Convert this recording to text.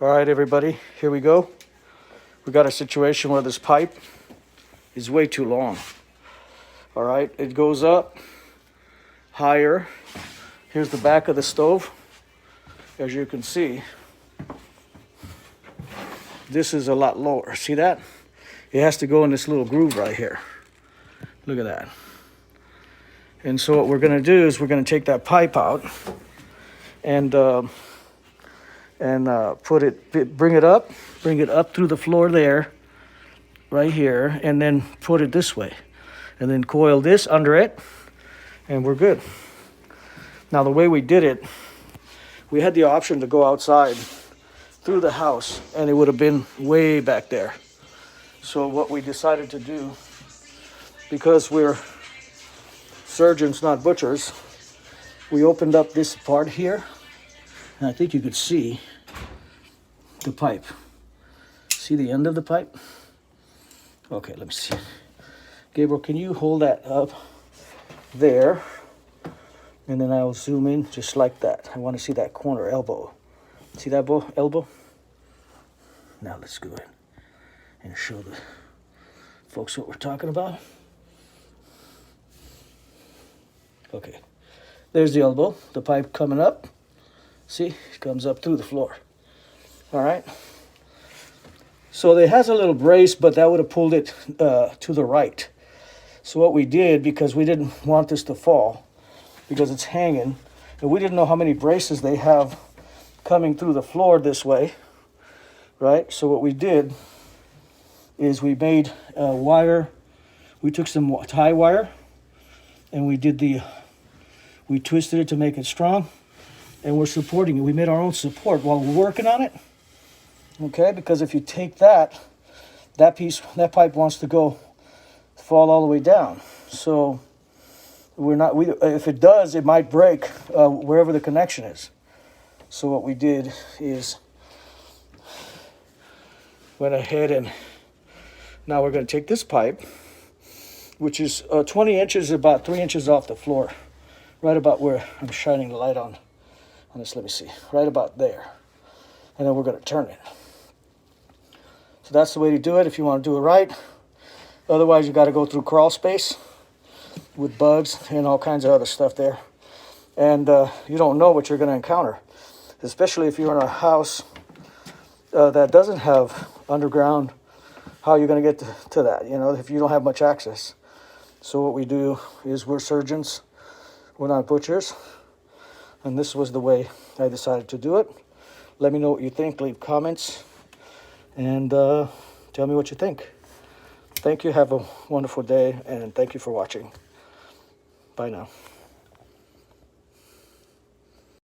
All right, everybody, here we go. We got a situation where this pipe is way too long. All right, it goes up higher. Here's the back of the stove. As you can see, this is a lot lower. See that? It has to go in this little groove right here. Look at that. And so what we're gonna do is we're gonna take that pipe out and bring it up through the floor there, right here, and then put it this way. And then coil this under it, and we're good. Now the way we did it, we had the option to go outside through the house, and it would have been way back there. So what we decided to do, because we're surgeons, not butchers, we opened up this part here, and I think you could see the pipe. See the end of the pipe? Okay, let me see. Gabriel, can you hold that up there? And then I'll zoom in just like that. I want to see that corner elbow. See that elbow? Now let's go in and show the folks what we're talking about. Okay, there's the elbow, the pipe coming up. See, it comes up through the floor. All right. So it has a little brace, but that would have pulled it to the right. So what we did, because we didn't want this to fall, because it's hanging, and we didn't know how many braces they have coming through the floor this way, right? So what we did is we made a wire. We took some tie wire, and we twisted it to make it strong, and we're supporting it. We made our own support while we're working on it. Okay, because if you take that pipe wants to fall all the way down. So if it does, it might break wherever the connection is. So what we did is went ahead and now we're going to take this pipe, which is 20 inches, about 3 inches off the floor, right about where I'm shining the light on this. Let me see, right about there, and then we're going to turn it. So that's the way to do it if you want to do it right. Otherwise, you got to go through crawl space with bugs and all kinds of other stuff there. And you don't know what you're going to encounter, especially if you're in a house that doesn't have underground. How you're going to get to that, if you don't have much access. So what we do is we're surgeons. We're not butchers. And this was the way I decided to do it. Let me know what you think. Leave comments. And tell me what you think. Thank you. Have a wonderful day. And thank you for watching. Bye now.